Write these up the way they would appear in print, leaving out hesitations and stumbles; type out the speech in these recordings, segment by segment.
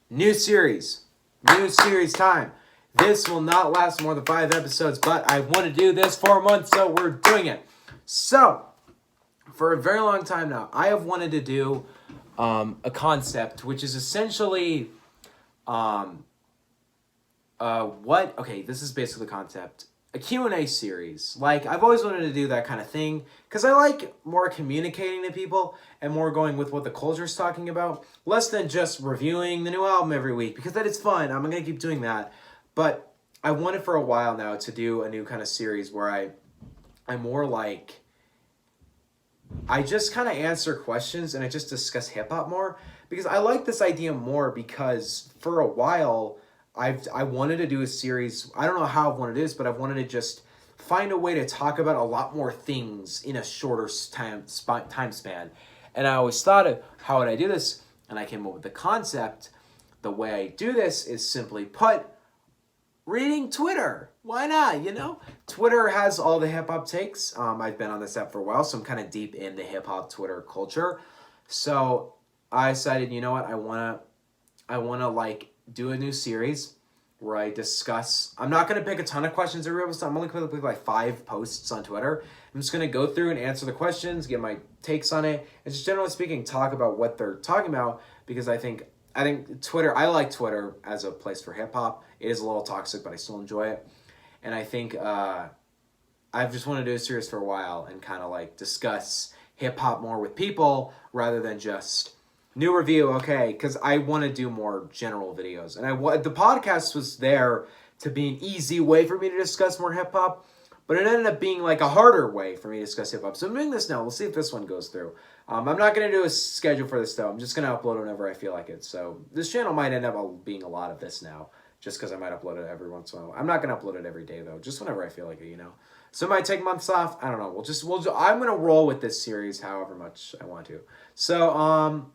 New series. New series time. This will not last more than 5 episodes, but I want to do this for a month, so we're doing it. So, for a very long time now, I have wanted to do a concept, which is essentially, this is basically the concept. A Q&A series. Like, I've always wanted to do that kind of thing, because I like more communicating to people and more going with what the culture's talking about, less than just reviewing the new album every week, because that is fun. I'm going to keep doing that. But I wanted for a while now to do a new kind of series where I'm more like, I just kind of answer questions and I just discuss hip-hop more, because I like this idea more, because for a while I wanted to do a series. I don't know how I've wanted to do this, but I've wanted to just find a way to talk about a lot more things in a shorter time span. And I always thought of how would I do this, and I came up with the concept. The way I do this is simply put, reading Twitter. Why not, you know? Twitter has all the hip-hop takes. I've been on this app for a while, so I'm kind of deep in the hip-hop Twitter culture. So I decided, you know what, I wanna like do a new series where I discuss. I'm not gonna pick a ton of questions every episode. I'm only gonna pick like 5 posts on Twitter. I'm just gonna go through and answer the questions, get my takes on it, and just generally speaking, talk about what they're talking about, because I think Twitter, I like Twitter as a place for hip hop. It is a little toxic, but I still enjoy it. And I think I've just wanted to do a series for a while and kind of like discuss hip hop more with people rather than just new review, okay, because I want to do more general videos. And the podcast was there to be an easy way for me to discuss more hip hop, but it ended up being like a harder way for me to discuss hip hop. So I'm doing this now. We'll see if this one goes through. I'm not going to do a schedule for this, though. I'm just going to upload whenever I feel like it. So this channel might end up being a lot of this now, just because I might upload it every once in a while. I'm not going to upload it every day, though, just whenever I feel like it, you know. So it might take months off. I don't know. I'm going to roll with this series however much I want to. So,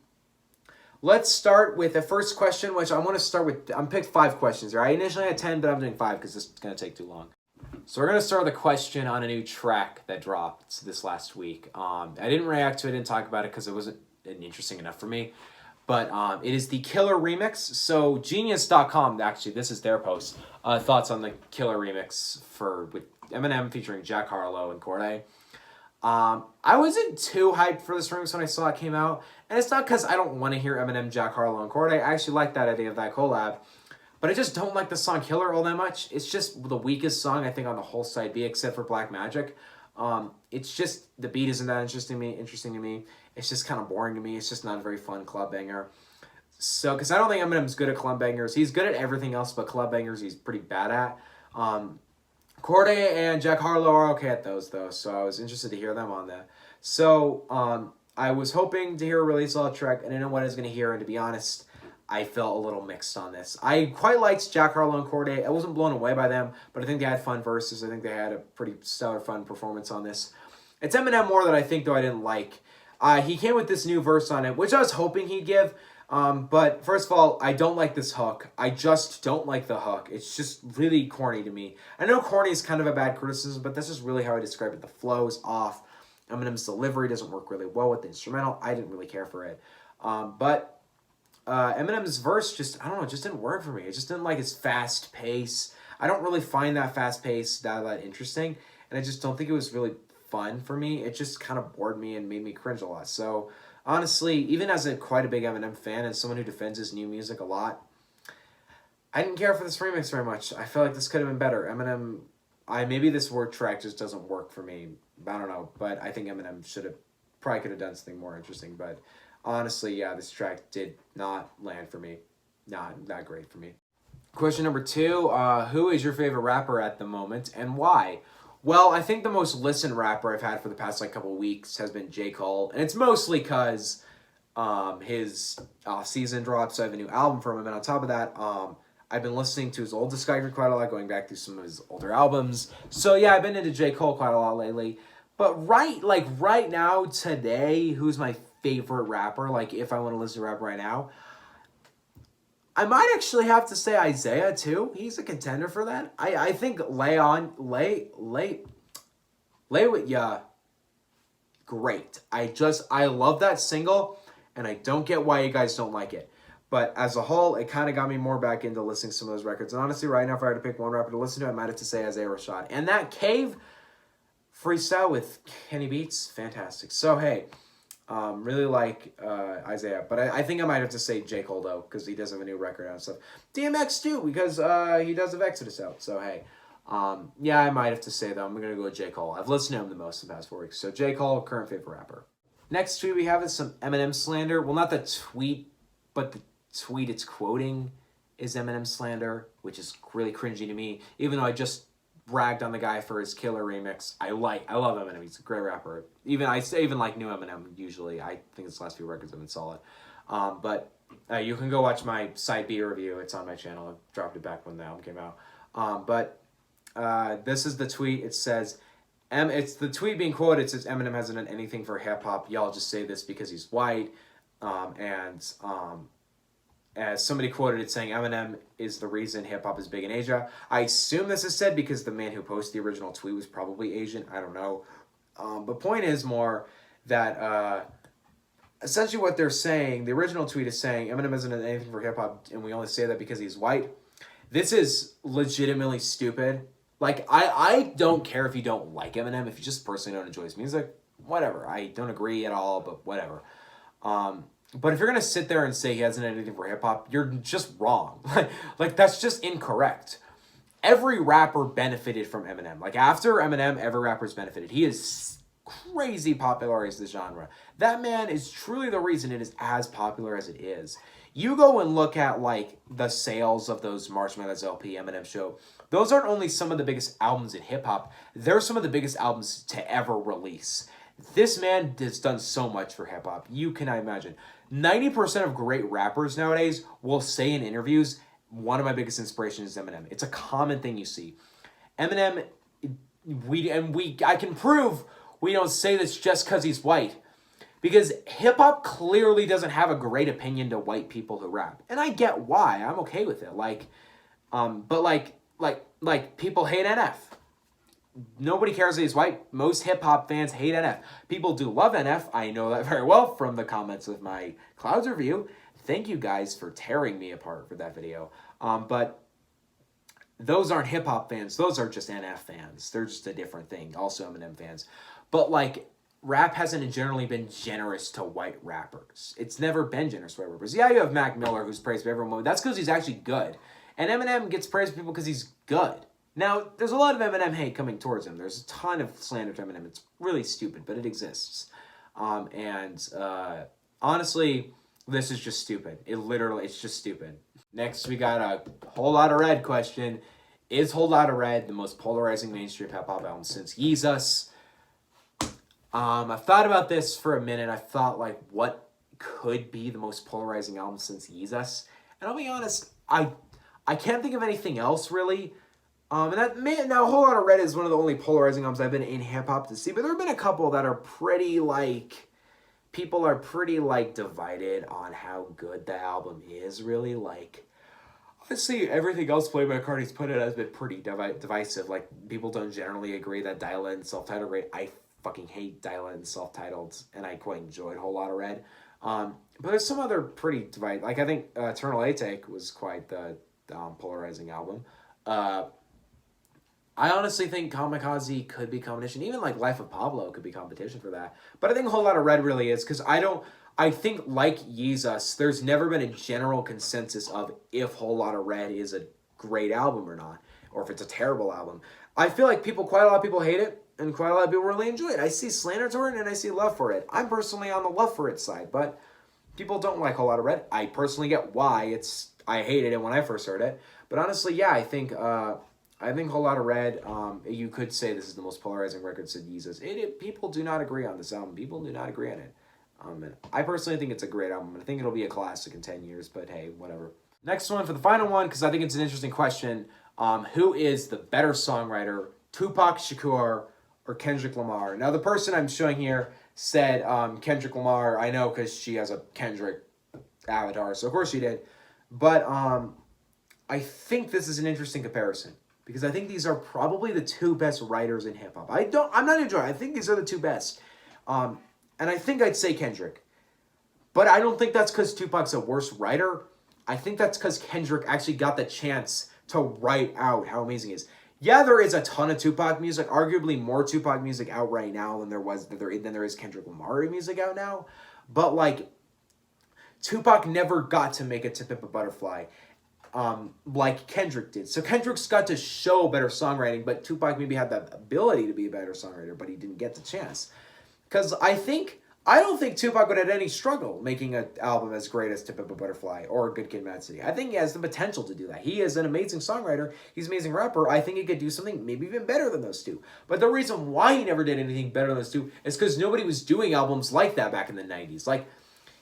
let's start with the first question, which I want to start with. I'm picked 5 questions here. I initially had 10, but I'm doing 5 because this is going to take too long. So we're going to start with a question on a new track that dropped this last week. I didn't react to it and talk about it because it wasn't interesting enough for me. But it is the Killer remix. So Genius.com, actually, this is their post. Thoughts on the Killer remix with Eminem featuring Jack Harlow and Cordae. I wasn't too hyped for this remix when I saw it came out. And it's not because I don't want to hear Eminem, Jack Harlow, and Cordae. I actually like that idea of that collab. But I just don't like the song Killer all that much. It's just the weakest song, I think, on the whole side B, except for Black Magic. It's just, the beat isn't that interesting to me. It's just kind of boring to me. It's just not a very fun club banger. So, because I don't think Eminem's good at club bangers. He's good at everything else, but club bangers he's pretty bad at. Cordae and Jack Harlow are okay at those, though. So I was interested to hear them on that. So, I was hoping to hear a really solid track. I didn't know what I was going to hear, and to be honest, I felt a little mixed on this. I quite liked Jack Harlow and Cordae. I wasn't blown away by them, but I think they had fun verses. I think they had a pretty stellar, fun performance on this. It's Eminem more that I think, though, I didn't like. He came with this new verse on it, which I was hoping he'd give. But first of all, I don't like this hook. I just don't like the hook. It's just really corny to me. I know corny is kind of a bad criticism, but this is really how I describe it. The flow is off. Eminem's delivery doesn't work really well with the instrumental. I didn't really care for it. But Eminem's verse just didn't work for me. It just didn't like his fast pace. I don't really find that fast pace that interesting. And I just don't think it was really fun for me. It just kind of bored me and made me cringe a lot. So honestly, even as quite a big Eminem fan and someone who defends his new music a lot, I didn't care for this remix very much. I feel like this could have been better. Eminem, maybe this word track just doesn't work for me. I don't know, but I think Eminem probably could have done something more interesting. But honestly, yeah, this track did not land for me. Not great for me. Question number 2, who is your favorite rapper at the moment and why? Well, I think the most listened rapper I've had for the past couple weeks has been J. Cole. And it's mostly because his season dropped, so I have a new album from him. And on top of that, I've been listening to his old discography quite a lot, going back through some of his older albums. So yeah, I've been into J. Cole quite a lot lately. But right now, today, who's my favorite rapper? Like, if I want to listen to rap right now, I might actually have to say Isaiah, too. He's a contender for that. I think great. I love that single, and I don't get why you guys don't like it. But as a whole, it kind of got me more back into listening to some of those records. And honestly, right now, if I had to pick one rapper to listen to, I might have to say Isaiah Rashad. And that Cave freestyle with Kenny Beats, fantastic. So, hey, really like Isaiah. But I think I might have to say J. Cole, though, because he does have a new record out and stuff. DMX, too, because he does have Exodus out. So, hey, yeah, I might have to say, though, I'm going to go with J. Cole. I've listened to him the most in the past 4 weeks. So, J. Cole, current favorite rapper. Next tweet we have is some Eminem slander. Well, not the tweet, but the tweet it's quoting is Eminem slander, which is really cringy to me. Even though I just bragged on the guy for his Killer remix, I love Eminem. He's a great rapper. I even like new Eminem usually. I think his last few records have been solid. But you can go watch my side B review. It's on my channel. I dropped it back when the album came out. But this is the tweet. It says, it's the tweet being quoted. It says Eminem hasn't done anything for hip hop. Y'all just say this because he's white. As somebody quoted it saying Eminem is the reason hip-hop is big in Asia. I assume this is said because the man who posted the original tweet was probably Asian. I don't know. But point is more that essentially what they're saying, the original tweet is saying Eminem isn't anything for hip-hop and we only say that because he's white. This is legitimately stupid. Like, I don't care if you don't like Eminem. If you just personally don't enjoy his music, whatever. I don't agree at all, but whatever. But if you're going to sit there and say he hasn't done anything for hip-hop, you're just wrong. Like, that's just incorrect. Every rapper benefited from Eminem. Like, after Eminem, every rapper's benefited. He is crazy popularized the genre. That man is truly the reason it is as popular as it is. You go and look at, like, the sales of those March Madness LP, Eminem Show. Those aren't only some of the biggest albums in hip-hop. They're some of the biggest albums to ever release. This man has done so much for hip-hop. You cannot imagine. 90% of great rappers nowadays will say in interviews, one of my biggest inspirations is Eminem. It's a common thing you see. Eminem, I can prove we don't say this just because he's white. Because hip-hop clearly doesn't have a great opinion to white people who rap. And I get why. I'm okay with it. But people hate NF. Nobody cares that he's white. Most hip-hop fans hate NF. People do love NF. I know that very well from the comments of my Clouds review. Thank you guys for tearing me apart for that video. But those aren't hip-hop fans. Those are just NF fans. They're just a different thing. Also Eminem fans. But, like, rap hasn't generally been generous to white rappers. It's never been generous to white rappers. Yeah, you have Mac Miller, who's praised by everyone. That's because he's actually good. And Eminem gets praised by people because he's good. Now, there's a lot of Eminem hate coming towards him. There's a ton of slander to Eminem. It's really stupid, but it exists. Honestly, this is just stupid. It's just stupid. Next, we got a Whole Lotta Red question. Is Whole Lotta Red the most polarizing mainstream hip-hop album since Yeezus? I've thought about this for a minute. I thought, like, what could be the most polarizing album since Yeezus? And I'll be honest, I can't think of anything else, really. Now, Whole Lotta Red is one of the only polarizing albums I've been in hip-hop to see, but there have been a couple that are pretty, like, people are pretty, like, divided on how good the album is, really. Like, honestly, everything else Playboy Cardi's put it has been pretty divisive. Like, people don't generally agree that Dial-It and Self-Titled great. I fucking hate Dial-It and Self-Titled, and I quite enjoyed Whole Lotta Red. But there's some other pretty divided, like, I think Eternal Atake was quite the polarizing album. I honestly think Kamikaze could be competition. Even, like, Life of Pablo could be competition for that. But I think Whole Lotta Red really is, because I think, like Yeezus, there's never been a general consensus of if Whole Lotta Red is a great album or not, or if it's a terrible album. I feel like quite a lot of people hate it, and quite a lot of people really enjoy it. I see slander for it, and I see love for it. I'm personally on the love for it side, but people don't like Whole Lotta Red. I personally get why. I hated it when I first heard it. But honestly, yeah, I think Whole Lotta Red, you could say this is the most polarizing record since Yeezus. People do not agree on this album. People do not agree on it. And I personally think it's a great album. I think it'll be a classic in 10 years, but hey, whatever. Next one, for the final one, because I think it's an interesting question. Who is the better songwriter, Tupac Shakur or Kendrick Lamar? Now, the person I'm showing here said Kendrick Lamar. I know because she has a Kendrick avatar, so of course she did. But I think this is an interesting comparison, because I think these are probably the two best writers in hip-hop. I'm not enjoying it. I think these are the two best. And I think I'd say Kendrick. But I don't think that's because Tupac's a worse writer. I think that's because Kendrick actually got the chance to write out how amazing he is. Yeah, there is a ton of Tupac music, arguably more Tupac music out right now than there is Kendrick Lamar music out now. But like Tupac never got to make it to Pimp a Butterfly, like Kendrick did. So Kendrick's got to show better songwriting, but Tupac maybe had that ability to be a better songwriter, but he didn't get the chance. Because I don't think Tupac would have had any struggle making an album as great as To Pimp a Butterfly or Good Kid, Mad City. I think he has the potential to do that. He is an amazing songwriter. He's an amazing rapper. I think he could do something maybe even better than those two. But the reason why he never did anything better than those two is because nobody was doing albums like that back in the 90s. Like,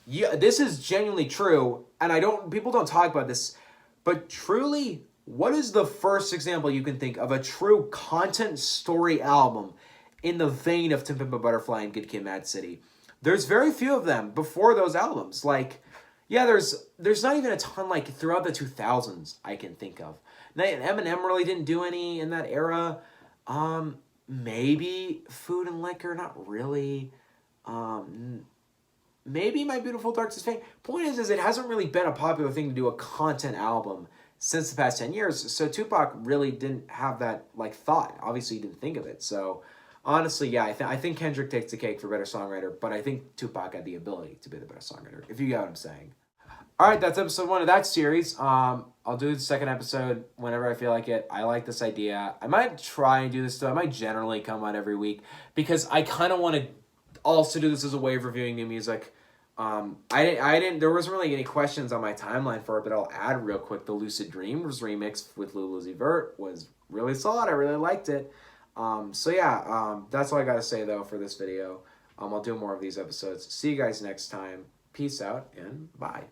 yeah, this is genuinely true, and people don't talk about this, but truly, what is the first example you can think of a true content story album in the vein of To Pimp a Butterfly and Good Kid, Mad City? There's very few of them before those albums. Like, yeah, there's not even a ton, like, throughout the 2000s I can think of. Eminem really didn't do any in that era. Maybe Food and Liquor, not really. Maybe My Beautiful Dark Twisted Fate. Point is it hasn't really been a popular thing to do a content album since the past 10 years. So Tupac really didn't have that, like, thought. Obviously, he didn't think of it. So honestly, yeah, I think Kendrick takes the cake for better songwriter, but I think Tupac had the ability to be the better songwriter, if you get what I'm saying. All right, that's episode 1 of that series. I'll do the second episode whenever I feel like it. I like this idea. I might try and do this, though. I might generally come out every week because I kind of want to also do this as a way of reviewing new music. There wasn't really any questions on my timeline for it, but I'll add real quick. The Lucid Dreams remix with Lil Uzi Vert was really solid. I really liked it. So yeah, that's all I gotta say though for this video. I'll do more of these episodes. See you guys next time. Peace out and bye.